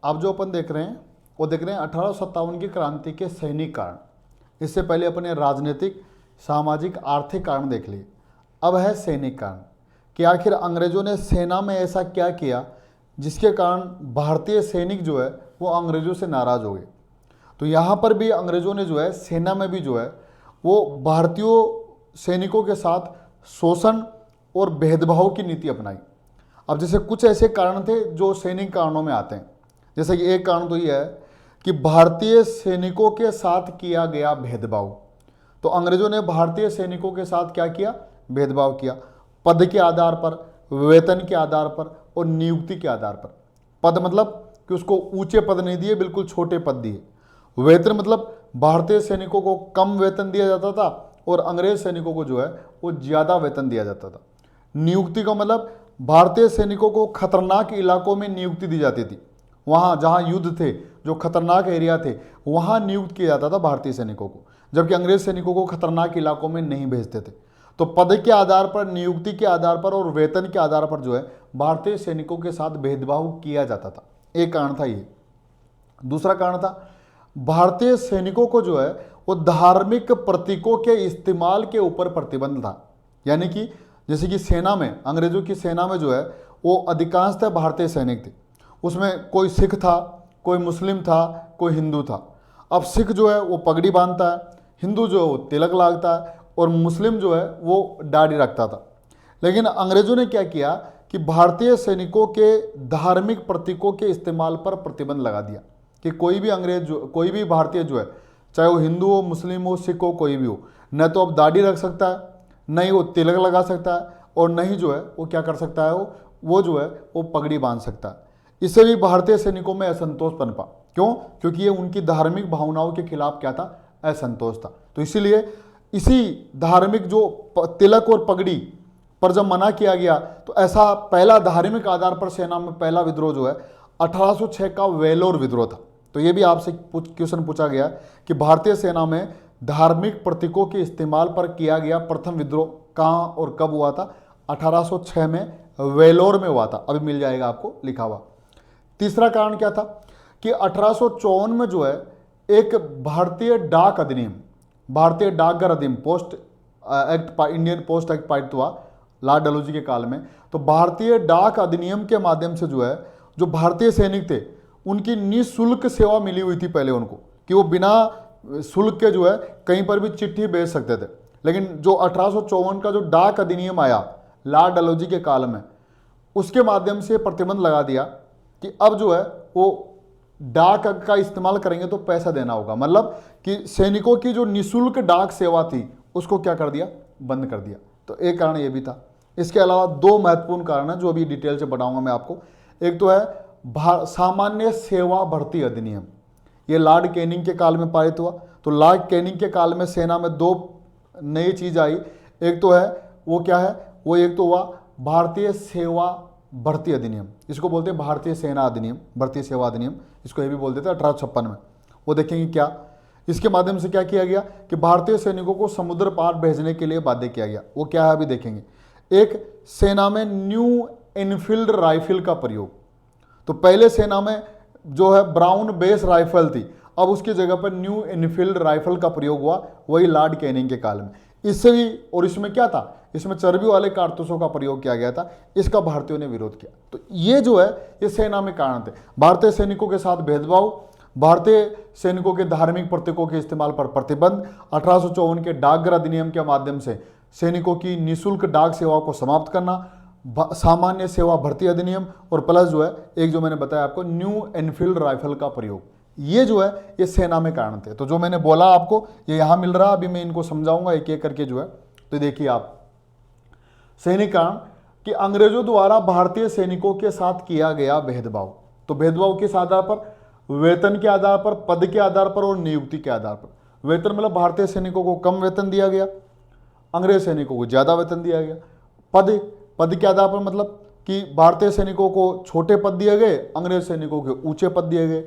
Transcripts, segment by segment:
आप जो अपन देख रहे हैं वो देख रहे हैं 1857 की क्रांति के सैनिक कारण। इससे पहले अपने राजनीतिक, सामाजिक, आर्थिक कारण देख लिए। अब है सैनिक कारण कि आखिर अंग्रेजों ने सेना में ऐसा क्या किया जिसके कारण भारतीय सैनिक जो है वो अंग्रेजों से नाराज हो गए। तो यहाँ पर भी अंग्रेजों ने जो है सेना में भी जो है वो भारतीय सैनिकों के साथ शोषण और भेदभाव की नीति अपनाई। अब जैसे कुछ ऐसे कारण थे जो सैनिक कारणों में आते हैं, जैसे कि एक कारण तो ये है कि भारतीय सैनिकों के साथ किया गया भेदभाव। तो अंग्रेजों ने भारतीय सैनिकों के साथ क्या किया? भेदभाव किया। पद के आधार पर, वेतन के आधार पर और नियुक्ति के आधार पर। पद मतलब कि उसको ऊंचे पद नहीं दिए, बिल्कुल छोटे पद दिए। वेतन मतलब भारतीय सैनिकों को कम वेतन दिया जाता था और अंग्रेज सैनिकों को जो है वो ज़्यादा वेतन दिया जाता था। नियुक्ति का मतलब भारतीय सैनिकों को खतरनाक इलाकों में नियुक्ति दी जाती थी। वहाँ जहाँ युद्ध थे, जो खतरनाक एरिया थे, वहाँ नियुक्त किया जाता था भारतीय सैनिकों को, जबकि अंग्रेज सैनिकों को खतरनाक इलाकों में नहीं भेजते थे। तो पद के आधार पर, नियुक्ति के आधार पर और वेतन के आधार पर जो है भारतीय सैनिकों के साथ भेदभाव किया जाता था। एक कारण था ये। दूसरा कारण था भारतीय सैनिकों को जो है वो धार्मिक प्रतीकों के इस्तेमाल के ऊपर प्रतिबंध था। यानी कि जैसे कि सेना में, अंग्रेजों की सेना में जो है वो अधिकांशतः भारतीय सैनिक थे। उसमें कोई सिख था, कोई मुस्लिम था, कोई हिंदू था। अब सिख जो है वो पगड़ी बांधता है, हिंदू जो है वो तिलक लागता है और मुस्लिम जो है वो दाढ़ी रखता था। लेकिन अंग्रेजों ने क्या किया कि भारतीय सैनिकों के धार्मिक प्रतीकों के इस्तेमाल पर प्रतिबंध लगा दिया कि कोई भी अंग्रेज जो, कोई भी भारतीय जो है, चाहे वो हिंदू हो, मुस्लिम हो, सिख हो, कोई भी हो, न तो अब दाढ़ी रख सकता है, न ही वो तिलक लगा सकता है और न ही जो है वो क्या कर सकता है, वो जो है वो पगड़ी बांध सकता है। इससे भी भारतीय सैनिकों में असंतोष पनपा। क्यों? क्योंकि ये उनकी धार्मिक भावनाओं के खिलाफ क्या था? असंतोष था। तो इसीलिए इसी धार्मिक जो तिलक और पगड़ी पर जब मना किया गया तो ऐसा पहला धार्मिक आधार पर सेना में पहला विद्रोह जो है 1806 का वेलोर विद्रोह था। तो ये भी आपसे क्वेश्चन पूछा गया कि भारतीय सेना में धार्मिक प्रतीकों के इस्तेमाल पर किया गया प्रथम विद्रोह कहाँ और कब हुआ था? 1806 में वेलोर में हुआ था। अभी मिल जाएगा आपको लिखा हुआ। तीसरा कारण क्या था कि 1854 में जो है एक भारतीय डाक अधिनियम, भारतीय डाकघर अधिनियम, post act, Indian post act पारित हुआ लॉर्ड डलहौजी के काल में। तो भारतीय डाक अधिनियम के माध्यम से जो है जो भारतीय सैनिक थे उनकी निःशुल्क सेवा मिली हुई थी पहले उनको, कि वो बिना शुल्क के जो है कहीं पर भी चिट्ठी भेज सकते थे। लेकिन जो 1854 का जो डाक अधिनियम आया लॉर्ड डलहौजी के काल में, उसके माध्यम से प्रतिबंध लगा दिया कि अब जो है वो डाक का इस्तेमाल करेंगे तो पैसा देना होगा। मतलब कि सैनिकों की जो निःशुल्क डाक सेवा थी उसको क्या कर दिया? बंद कर दिया। तो एक कारण ये भी था। इसके अलावा दो महत्वपूर्ण कारण हैं जो अभी डिटेल से बताऊंगा मैं आपको। एक तो है सामान्य सेवा भर्ती अधिनियम, ये लॉर्ड कैनिंग के काल में पारित हुआ। तो लॉर्ड कैनिंग के काल में सेना में दो नई चीज आई। एक तो है वो क्या है, वो एक तो हुआ भारतीय सेवा भर्ती अधिनियम, इसको बोलते हैं भारतीय सेना अधिनियम, भर्ती सेवा अधिनियम, इसको ये भी बोलते थे 1856 में। वो देखेंगे क्या, इसके माध्यम से क्या किया गया कि भारतीय सैनिकों को समुद्र पार भेजने के लिए बाध्य किया गया। वो क्या है अभी देखेंगे। एक, सेना में न्यू एनफील्ड राइफल का प्रयोग। तो पहले सेना में जो है ब्राउन बेस राइफल थी, अब उसकी जगह पर न्यू एनफील्ड राइफल का प्रयोग हुआ, वही लॉर्ड कैनिंग के काल में। इससे भी, और इसमें क्या था, इसमें चर्बी वाले कारतूसों का प्रयोग किया गया था, इसका भारतीयों ने विरोध किया। तो ये जो है ये सेना में कारण थे। भारतीय सैनिकों के साथ भेदभाव, भारतीय सैनिकों के धार्मिक प्रतीकों के इस्तेमाल पर प्रतिबंध, 1854 के डाकघर अधिनियम के माध्यम से सैनिकों की निःशुल्क डाक सेवाओं को समाप्त करना, सामान्य सेवा भर्ती अधिनियम, और प्लस जो है एक जो मैंने बताया आपको न्यू एनफील्ड राइफल का प्रयोग। ये जो है ये सेना में कारण थे। तो जो मैंने बोला आपको ये यहाँ मिल रहा, अभी मैं इनको समझाऊंगा एक एक करके जो है। तो देखिए आप, सैनिक कारण कि अंग्रेजों द्वारा भारतीय सैनिकों के साथ किया गया भेदभाव। तो भेदभाव किस आधार पर? वेतन के आधार पर, पद के आधार पर और नियुक्ति के आधार पर। वेतन मतलब भारतीय सैनिकों को कम वेतन दिया गया, अंग्रेज सैनिकों को ज्यादा वेतन दिया गया। पद के आधार पर मतलब कि भारतीय सैनिकों को छोटे पद दिए गए, अंग्रेज सैनिकों के ऊंचे पद दिए गए।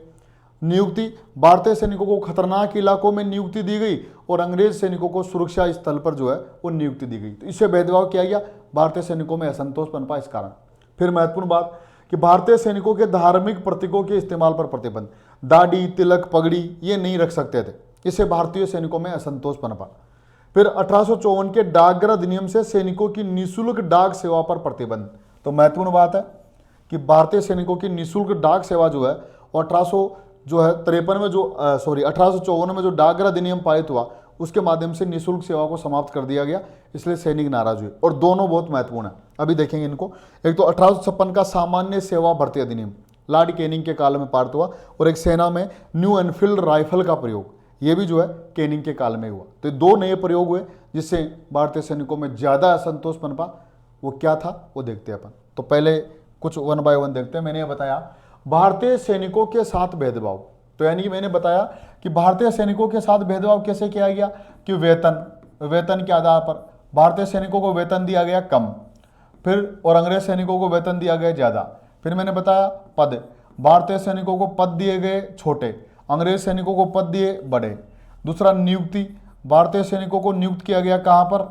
नियुक्ति, भारतीय सैनिकों को खतरनाक इलाकों में नियुक्ति दी गई और अंग्रेज सैनिकों को सुरक्षा स्थल पर जो है वो नियुक्ति दी गई। तो इससे भेदभाव किया गया, भारतीय सैनिकों में असंतोष पनपा इस कारण। फिर महत्वपूर्ण बात कि भारतीय सैनिकों के धार्मिक प्रतीकों के इस्तेमाल पर प्रतिबंध। दाढ़ी, तिलक, पगड़ी ये नहीं रख सकते थे, इससे भारतीय सैनिकों में असंतोष पनपा। फिर 1854 के डाकघर अधिनियम से सैनिकों की निःशुल्क डाक सेवा पर प्रतिबंध। तो महत्वपूर्ण बात है कि भारतीय सैनिकों की निःशुल्क डाक सेवा जो है और 1853 में 1854 में जो डाकघर अधिनियम पारित हुआ उसके माध्यम से निःशुल्क सेवा को समाप्त कर दिया गया, इसलिए सैनिक नाराज हुए। और दोनों बहुत महत्वपूर्ण है, अभी देखेंगे इनको। एक तो 1856 का सामान्य सेवा भर्ती अधिनियम लॉर्ड कैनिंग के काल में पारित हुआ, और एक सेना में न्यू एनफील्ड राइफल का प्रयोग, ये भी जो है कैनिंग के काल में हुआ। तो दो नए प्रयोग हुए जिससे भारतीय सैनिकों में ज़्यादा असंतोष पनपा। वो क्या था वो देखते हैं अपन। तो पहले कुछ वन बाय वन देखते हैं। मैंने ये बताया भारतीय सैनिकों के साथ भेदभाव, तो यानी कि मैंने बताया कि भारतीय सैनिकों के साथ भेदभाव कैसे किया गया कि वेतन के आधार पर भारतीय सैनिकों को वेतन दिया गया कम, फिर और अंग्रेज सैनिकों को वेतन दिया गया ज़्यादा। फिर मैंने बताया पद, भारतीय सैनिकों को पद दिए गए छोटे, अंग्रेज सैनिकों को पद दिए बड़े। दूसरा नियुक्ति, भारतीय सैनिकों को नियुक्त किया गया कहाँ पर,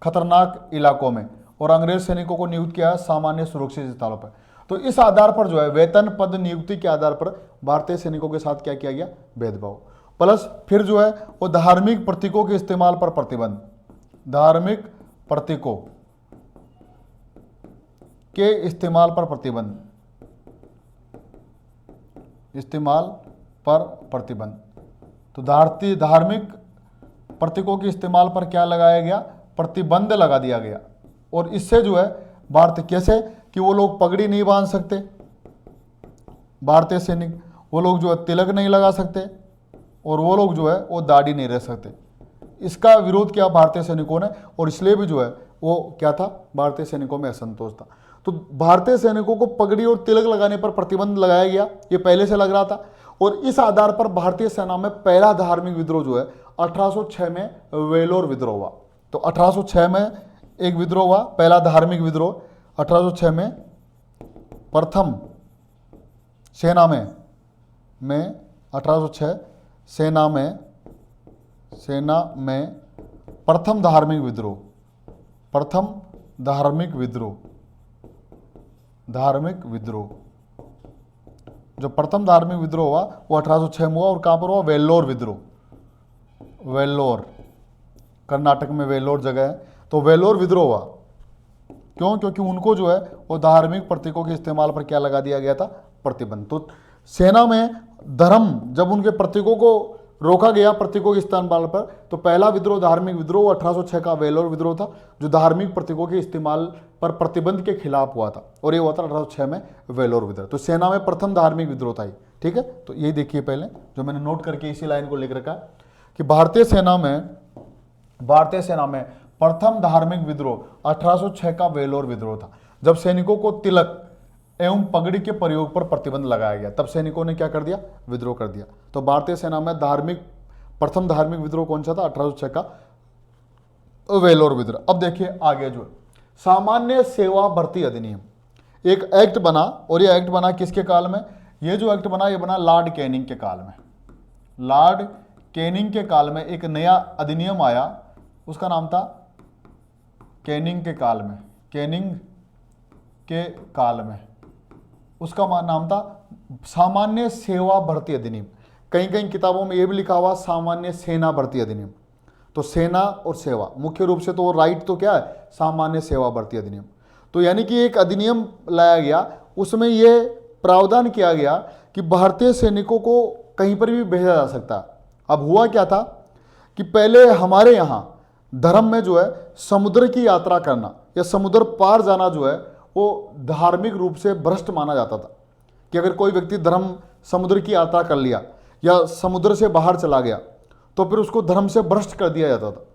खतरनाक इलाकों में, और अंग्रेज सैनिकों को नियुक्त किया सामान्य सुरक्षित स्थलों पर। तो इस आधार पर जो है वेतन, पद, नियुक्ति के आधार पर भारतीय सैनिकों के साथ क्या किया गया, भेदभाव। प्लस फिर जो है वो धार्मिक प्रतीकों के इस्तेमाल पर प्रतिबंध, धार्मिक प्रतीकों के इस्तेमाल पर प्रतिबंध, इस्तेमाल पर प्रतिबंध। तो धार्मिक प्रतीकों के इस्तेमाल पर क्या लगाया गया, प्रतिबंध लगा दिया गया। और इससे जो है भारत कैसे कि वो लोग पगड़ी नहीं बांध सकते, भारतीय सैनिक, वो लोग जो है तिलक नहीं लगा सकते, और वो लोग जो है वो दाढ़ी नहीं रह सकते। इसका विरोध किया भारतीय सैनिकों ने, और इसलिए भी जो है वो क्या था, भारतीय सैनिकों में असंतोष था। तो भारतीय सैनिकों को पगड़ी और तिलक लगाने पर प्रतिबंध लगाया गया, ये पहले से लग रहा था। और इस आधार पर भारतीय सेना में पहला धार्मिक विद्रोह जो है 1806 में वेलोर विद्रोह हुआ। तो 1806 में एक विद्रोह हुआ, पहला धार्मिक विद्रोह 1806 में। प्रथम सेना में 1806 सेना में प्रथम धार्मिक विद्रोह, जो प्रथम धार्मिक विद्रोह हुआ वो 1806 में हुआ। और कहाँ पर हुआ, वेल्लोर विद्रोह, वेल्लोर, कर्नाटक में वेल्लोर जगह है। तो वेल्लोर विद्रोह हुआ क्यों, क्योंकि उनको जो है वो धार्मिक प्रतीकों के इस्तेमाल पर क्या लगा दिया गया था, प्रतिबंध। तो सेना में धर्म जब उनके प्रतीकों को रोका गया, प्रतीकों के इस्तेमाल पर, तो पहला विद्रोह धार्मिक विद्रोह 1806 का वेल्लोर विद्रोह था, जो धार्मिक प्रतीकों के इस्तेमाल पर प्रतिबंध के खिलाफ हुआ था, और ये हुआ था 1806 में वेल्लोर विद्रोह। तो सेना में प्रथम धार्मिक विद्रोह था, ठीक है। तो यही देखिए पहले जो मैंने नोट करके इसी लाइन को लिख रखा है कि भारतीय सेना में प्रथम धार्मिक विद्रोह 1806 का वेल्लोर विद्रोह था, जब सैनिकों को तिलक एवं पगड़ी के प्रयोग पर प्रतिबंध लगाया गया, तब सैनिकों ने क्या कर दिया, विद्रोह कर दिया। तो भारतीय सेना में प्रथम धार्मिक विद्रोह कौन सा था, 1806 का वेल्लोर विद्रोह। अब देखिए आगे जो सामान्य सेवा भर्ती अधिनियम, एक एक्ट बना, और ये एक्ट बना किसके काल में, ये जो एक्ट बना ये बना लॉर्ड कैनिंग के काल में। लॉर्ड कैनिंग के काल में एक नया अधिनियम आया, उसका नाम था कैनिंग के काल में उसका नाम था सामान्य सेवा भर्ती अधिनियम। कहीं कहीं किताबों में यह भी लिखा हुआ सामान्य सेना भर्ती अधिनियम। तो सेना और सेवा मुख्य रूप से तो वो राइट तो क्या है, सामान्य सेवा भर्ती अधिनियम। तो यानी कि एक अधिनियम लाया गया, उसमें यह प्रावधान किया गया कि भारतीय सैनिकों को कहीं पर भी भेजा जा सकता। अब हुआ क्या था कि पहले हमारे यहाँ धर्म में जो है समुद्र की यात्रा करना या समुद्र पार जाना जो है वो धार्मिक रूप से भ्रष्ट माना जाता था, कि अगर कोई व्यक्ति धर्म समुद्र की यात्रा कर लिया या समुद्र से बाहर चला गया तो फिर उसको धर्म से भ्रष्ट कर दिया जाता था।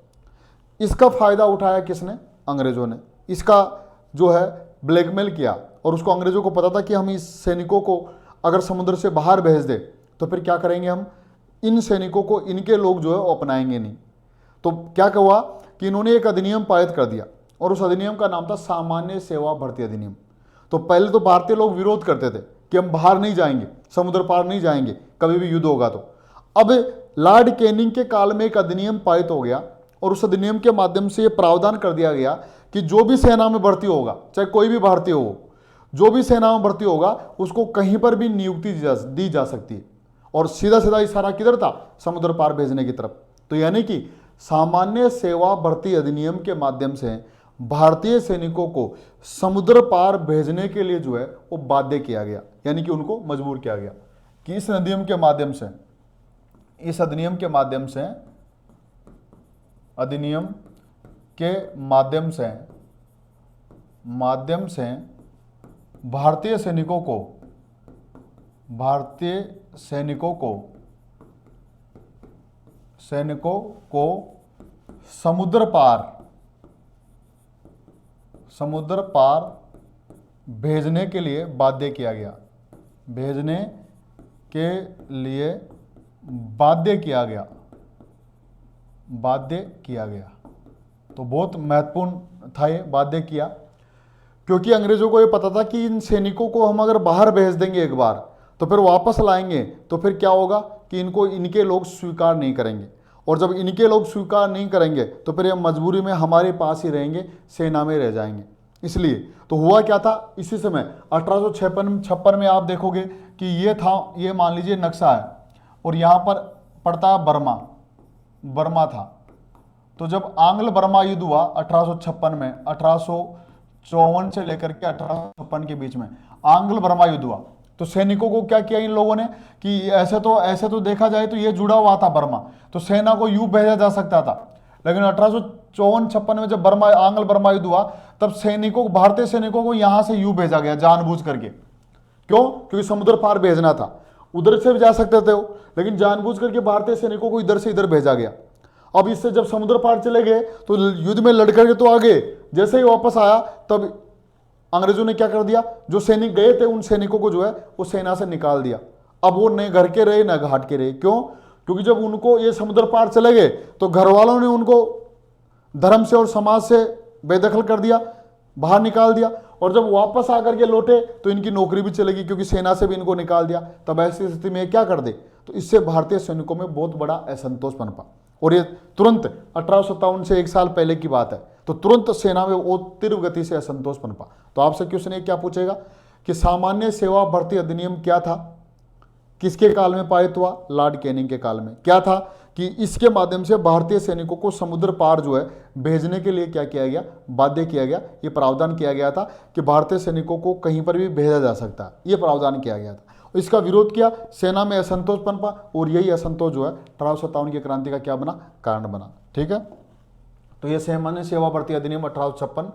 इसका फायदा उठाया किसने, अंग्रेजों ने। इसका जो है ब्लैकमेल किया, और उसको अंग्रेजों को पता था कि हम इस सैनिकों को अगर समुद्र से बाहर भेज दे तो फिर क्या करेंगे, हम इन सैनिकों को इनके लोग जो है वो अपनाएंगे नहीं। तो क्या हुआ कि इन्होंने एक अधिनियम पारित कर दिया, और उस अधिनियम का नाम था सामान्य सेवा भर्ती अधिनियम। तो पहले तो भारतीय लोग विरोध करते थे कि हम बाहर नहीं जाएंगे, समुद्र पार नहीं जाएंगे, कभी भी युद्ध होगा। तो अब लॉर्ड कैनिंग के काल में एक अधिनियम पारित हो गया, और उस अधिनियम के माध्यम से ये प्रावधान कर दिया गया कि जो भी सेना में भर्ती होगा, चाहे कोई भी भारतीय हो, जो भी सेना में भर्ती होगा उसको कहीं पर भी नियुक्ति दी जा सकती है। और सीधा सीधा इशारा किधर था? समुद्र पार भेजने की तरफ। तो यानी कि सामान्य सेवा भर्ती अधिनियम के माध्यम से भारतीय सैनिकों को समुद्र पार भेजने के लिए जो है वो बाध्य किया गया, यानी कि उनको मजबूर किया गया कि इस अधिनियम के माध्यम से, इस अधिनियम के माध्यम से, अधिनियम के माध्यम से भारतीय सैनिकों को समुद्र पार भेजने के लिए बाध्य किया गया, बाध्य किया गया। तो बहुत महत्वपूर्ण था ये, बाध्य किया, क्योंकि अंग्रेजों को ये पता था कि इन सैनिकों को हम अगर बाहर भेज देंगे एक बार तो फिर वापस लाएंगे तो फिर क्या होगा कि इनके लोग स्वीकार नहीं करेंगे, और जब इनके लोग स्वीकार नहीं करेंगे तो फिर ये मजबूरी में हमारे पास ही रहेंगे, सेना में रह जाएंगे। इसलिए तो हुआ क्या था, इसी समय 1856 में आप देखोगे कि ये मान लीजिए नक्शा है और यहाँ पर पड़ता है बर्मा था। तो जब आंग्ल बर्मा युद्ध हुआ 1856 में, 1854 से लेकर के 1856 के बीच में आंग्ल बर्मा युद्ध हुआ, तो सैनिकों को क्या किया इन लोगों ने कि ऐसे तो देखा जाए तो ये जुड़ा हुआ था बर्मा, तो सेना को यूं भेजा जा सकता था। लेकिन 1854-56 में जब आंग्ल बर्मा युद्ध हुआ तब भारतीय सैनिकों को यहां से यूं भेजा गया जानबूझ करके। क्यों? क्योंकि समुद्र पार भेजना था, उधर से भी जा सकते थे वो, लेकिन जानबूझ करके भारतीय सैनिकों को इधर से इधर भेजा गया। अब इससे जब समुद्र पार चले गए तो युद्ध में लड़कर के तो आगे, जैसे ही वापस आया तब अंग्रेजों ने क्या कर दिया, जो सैनिक गए थे उन सैनिकों को जो है वो सेना से निकाल दिया। अब वो न घर के रहे न घाट के रहे। क्यों? क्योंकि जब उनको ये समुद्र पार चले गए तो घर वालों ने उनको धर्म से और समाज से बेदखल कर दिया, बाहर निकाल दिया, और जब वापस आकर के लौटे तो इनकी नौकरी भी चलेगी क्योंकि सेना से भी इनको निकाल दिया। तब ऐसी स्थिति में क्या कर दे, तो इससे भारतीय सैनिकों में बहुत बड़ा असंतोष पनपा, और ये तुरंत 1857 से एक साल पहले की बात है, तो तुरंत सेना में वो तीव्र गति से असंतोष पनपा। तो आपसे क्वेश्चन क्या पूछेगा कि सामान्य सेवा भर्ती अधिनियम क्या था, किसके काल में पारित हुआ? लॉर्ड कैनिंग के काल में। क्या था कि इसके माध्यम से भारतीय सैनिकों को समुद्र पार जो है भेजने के लिए क्या किया गया, बाध्य किया गया। ये प्रावधान किया गया था कि भारतीय सैनिकों को कहीं पर भी भेजा जा सकता है, ये प्रावधान किया गया था। इसका विरोध किया, सेना में असंतोष पनपा, और यही असंतोष जो है 1857 की क्रांति का क्या बना, कारण बना। ठीक है, तो ये सामान्य सेवा भर्ती अधिनियम 1856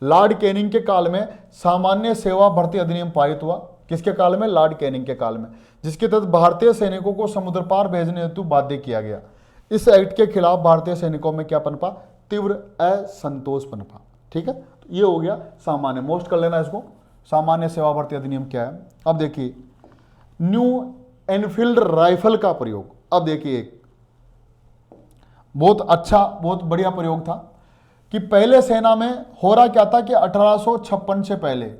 लॉर्ड कैनिंग के काल में सामान्य सेवा भर्ती अधिनियम पारित हुआ। किसके काल में? लॉर्ड कैनिंग के काल में, जिसके तहत भारतीय सैनिकों को समुद्र पार भेजने हेतु बाध्य किया गया। इस एक्ट के खिलाफ भारतीय सैनिकों में क्या पनपा? तीव्र असंतोष पनपा। ठीक है, तो ये हो गया सामान्य, मोस्ट कर लेना इसको, सामान्य सेवा भर्ती अधिनियम क्या है। अब देखिए न्यू एनफील्ड राइफल का प्रयोग। अब देखिए एक बहुत अच्छा, बहुत बढ़िया प्रयोग था कि पहले सेना में हो रहा क्या था कि 1856 से पहले,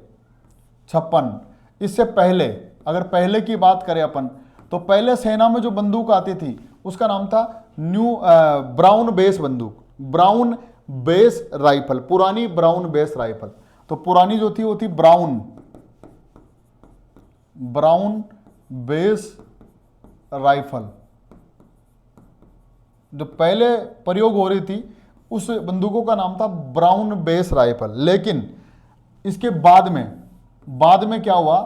56 इससे पहले, अगर पहले की बात करें अपन, तो पहले सेना में जो बंदूक आती थी उसका नाम था ब्राउन बेस बंदूक, ब्राउन बेस राइफल, पुरानी ब्राउन बेस राइफल। तो पुरानी जो थी वो थी ब्राउन बेस राइफल। जो पहले प्रयोग हो रही थी उस बंदूकों का नाम था ब्राउन बेस राइफल। लेकिन इसके बाद में क्या हुआ,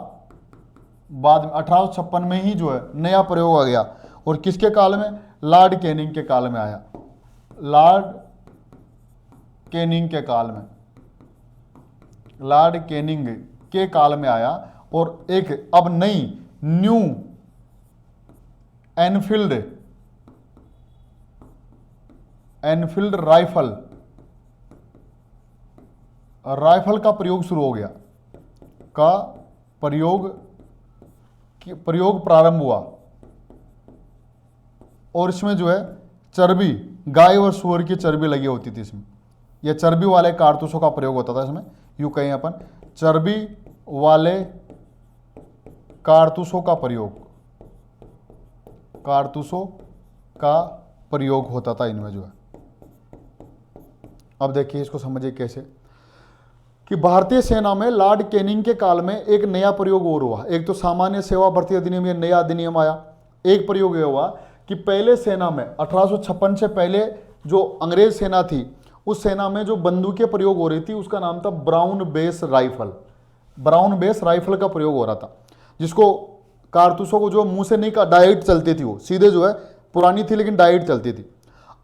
बाद में 1856 में ही जो है नया प्रयोग आ गया, और किसके काल में? लॉर्ड कैनिंग के काल में आया, लॉर्ड कैनिंग के काल में, लॉर्ड कैनिंग के काल में आया। और एक अब नई न्यू एनफील्ड राइफल का प्रयोग शुरू हो गया, प्रयोग प्रारंभ हुआ। और इसमें जो है चर्बी, गाय और सुअर की चर्बी लगी होती थी इसमें, यह चर्बी वाले कारतूसों का प्रयोग होता था इसमें। यूं कहें अपन, चर्बी वाले कारतूसों का प्रयोग होता था इनमें जो है। अब देखिए इसको समझिए कैसे। कि भारतीय सेना में लॉर्ड कैनिंग के काल में एक नया प्रयोग और हुआ। एक तो सामान्य सेवा भर्ती अधिनियम, ये नया अधिनियम आया। एक प्रयोग यह हुआ कि पहले सेना में 1856 से पहले जो अंग्रेज सेना थी, उस सेना में जो बंदूकें प्रयोग हो रही थी उसका नाम था brown base rifle. Brown base rifle का प्रयोग हो रहा था, जिसको कारतूसों को जो मुंह से नहीं का डायरेक्ट चलती थी, वो सीधे जो है पुरानी थी लेकिन डायरेक्ट चलती थी।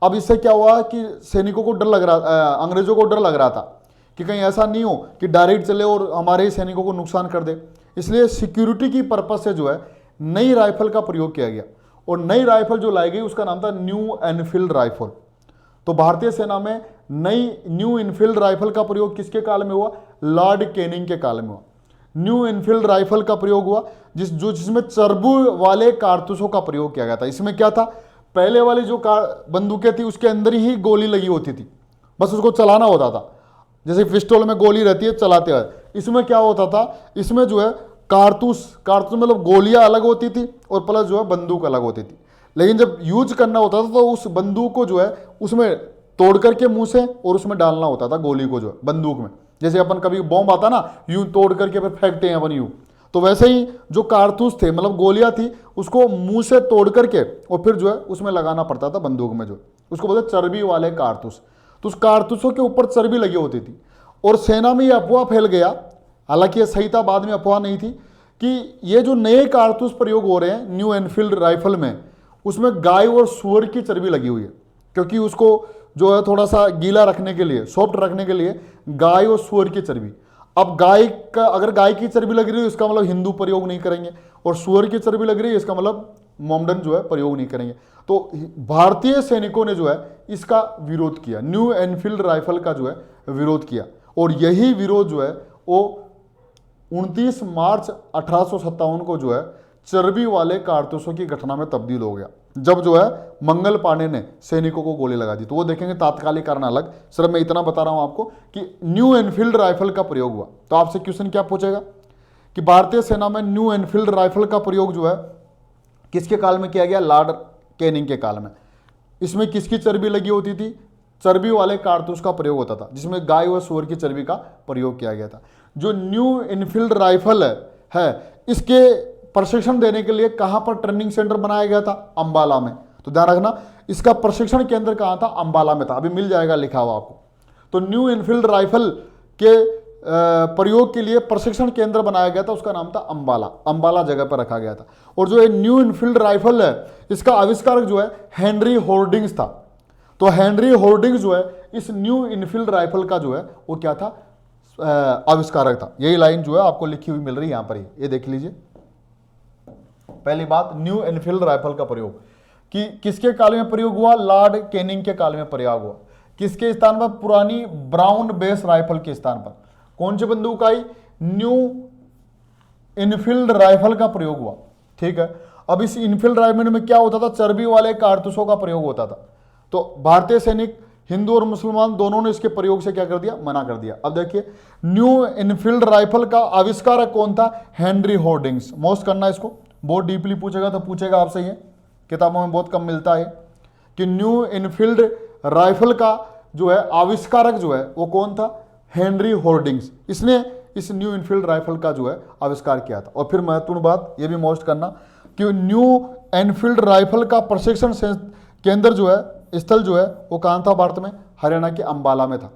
अब इससे क्या हुआ कि सैनिकों को डर लग रहा, अंग्रेजों को डर लग रहा था कि कहीं ऐसा नहीं हो कि डायरेक्ट चले और हमारे ही सैनिकों को नुकसान कर दे। इसलिए सिक्योरिटी की पर्पज से जो है नई राइफल का प्रयोग किया गया, और नई राइफल जो लाई गई उसका नाम था न्यू एनफील्ड राइफल। तो भारतीय सेना में नई न्यू एनफील्ड राइफल का प्रयोग किसके काल में हुआ? लॉर्ड कैनिंग के काल में हुआ। न्यू एनफील्ड राइफल का प्रयोग हुआ जिसमें चरबू वाले कारतूसों का प्रयोग किया गया था। इसमें क्या था, पहले वाली जो बंदूकें थी उसके अंदर ही गोली लगी होती थी, बस उसको चलाना होता था, जैसे पिस्टल में गोली रहती है चलाते हुए। इसमें क्या होता था, इसमें जो है कारतूस मतलब गोलियां अलग होती थी और प्लस जो है बंदूक अलग होती थी। लेकिन जब यूज करना होता था तो उस बंदूक को जो है उसमें तोड़ करके मुंह से और उसमें डालना होता था गोली को, जो है बंदूक में, जैसे अपन कभी बॉम्ब आता ना यूं तोड़ करके फिर फेंकते हैं अपन यूं, तो वैसे ही जो कारतूस थे मतलब गोलियां थी उसको मुंह से तोड़ करके और फिर जो है उसमें लगाना पड़ता था बंदूक में, जो उसको बोलते चर्बी वाले कारतूस। तो उस कारतूसों के ऊपर चर्बी लगी होती थी और सेना में ये अफवाह फैल गया, हालांकि ये सही था, बाद में अफवाह नहीं थी, कि ये जो नए कारतूस प्रयोग हो रहे हैं न्यू एनफील्ड राइफल में, उसमें गाय और सुअर की चर्बी लगी हुई है, क्योंकि उसको जो है थोड़ा सा गीला रखने के लिए, सॉफ्ट रखने के लिए गाय और सुअर की चर्बी। अब गाय का अगर गाय की चर्बी लग रही है इसका मतलब हिंदू प्रयोग नहीं करेंगे, और सुअर की चर्बी लग रही है इसका मतलब मोमडन जो है प्रयोग नहीं करेंगे। तो भारतीय सैनिकों ने जो है इसका विरोध किया, न्यू एनफील्ड राइफल का जो है विरोध किया, और यही विरोध जो है वो 29 मार्च 1857 को जो है चर्बी वाले कारतूसों की घटना में तब्दील हो गया, जब जो है मंगल पांडे ने सैनिकों को गोली लगा दी। तो वो देखेंगे तात्कालिक कारण अलग, सिर्फ मैं इतना बता रहा हूं आपको कि न्यू एनफील्ड राइफल का प्रयोग हुआ। तो आपसे क्वेश्चन क्या पूछेगा कि भारतीय सेना में न्यू एनफील्ड राइफल का प्रयोग जो है किसके काल में किया गया? लॉर्ड कैनिंग के काल में। इसमें किसकी चर्बी लगी होती थी? चर्बी वाले कारतूस का प्रयोग होता था, जिसमें गाय व सूअर की चर्बी का प्रयोग किया गया था। जो न्यू एनफील्ड राइफल है इसके प्रशिक्षण देने के लिए कहां पर ट्रेनिंग सेंटर बनाया गया था? अंबाला में। तो ध्यान रखना, इसका प्रशिक्षण केंद्र कहां था? अंबाला में था, अभी मिल जाएगा लिखा हुआ आपको। तो न्यू एनफील्ड राइफल के प्रयोग के लिए प्रशिक्षण केंद्र बनाया गया था, उसका नाम था अंबाला। अंबाला जगह पर रखा गया था। और जो ये न्यू एनफील्ड राइफल है इसका आविष्कारक जो है हेनरी होर्डिंग्स था। तो हेनरी होर्डिंग्स जो है इस न्यू एनफील्ड राइफल का जो है वो क्या था? आविष्कारक था। यही लाइन जो है आपको लिखी हुई मिल रही है यहां पर ही, ये देख लीजिए। पहली बात, न्यू एनफील्ड राइफल का प्रयोग कि किसके काल में प्रयोग हुआ? लॉर्ड कैनिंग के काल में प्रयोग हुआ। किसके स्थान पर? पुरानी ब्राउन बेस राइफल के स्थान पर कौन सी बंदूक आई? न्यू एनफील्ड राइफल का प्रयोग हुआ। ठीक है, अब इस एनफील्ड राइफल में क्या होता था? चर्बी वाले कारतूसों का प्रयोग होता था। तो भारतीय सैनिक, हिंदू और मुसलमान दोनों ने इसके प्रयोग से क्या कर दिया? मना कर दिया। अब देखिए, न्यू एनफील्ड राइफल का आविष्कारक कौन था? Henry hoardings. मोस्ट करना इसको, बहुत डीपली पूछेगा तो पूछेगा आपसे, ये किताबों में बहुत कम मिलता है कि न्यू एनफील्ड राइफल का जो है आविष्कारक जो है वो कौन था? Henry hoardings. इसने इस न्यू एनफील्ड राइफल का जो है आविष्कार किया था। और फिर महत्वपूर्ण बात ये भी मोस्ट करना कि न्यू एनफील्ड राइफल का प्रशिक्षण केंद्र जो है, स्थल जो है वो कहाँ था भारत में? हरियाणा के अंबाला में था।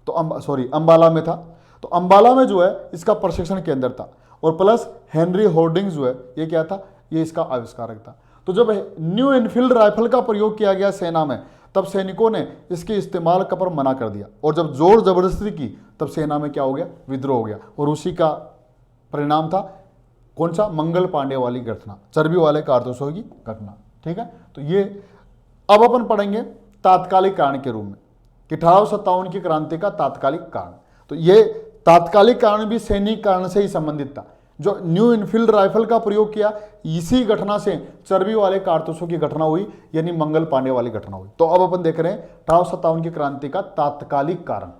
तो अंबाला में था। तो अंबाला में जो है इसका प्रशिक्षण केंद्र था, और प्लस हेनरी होर्डिंग्स जो है ये क्या था? ये इसका आविष्कारक था। तो जब न्यू एनफील्ड राइफल का प्रयोग किया गया सेना में, तब सैनिकों ने इसके इस्तेमाल का पर मना कर दिया, और जब जोर जबरदस्ती की तब सेना में क्या हो गया? विद्रोह हो गया। और उसी का परिणाम था कौन सा? मंगल पांडे वाली घटना, चर्बी वाले कारतूसों की घटना। ठीक है, तो ये अब अपन पढ़ेंगे तात्कालिक कारण के रूप में कि 1857 की क्रांति का तात्कालिक कारण। तो ये तात्कालिक कारण भी सैनिक कारण से ही संबंधित था। जो न्यू एनफील्ड राइफल का प्रयोग किया, इसी घटना से चर्बी वाले कारतूसों की घटना हुई, यानी मंगल पांडे वाली घटना हुई। तो अब अपन देख रहे हैं 1857 की क्रांति का तात्कालिक कारण।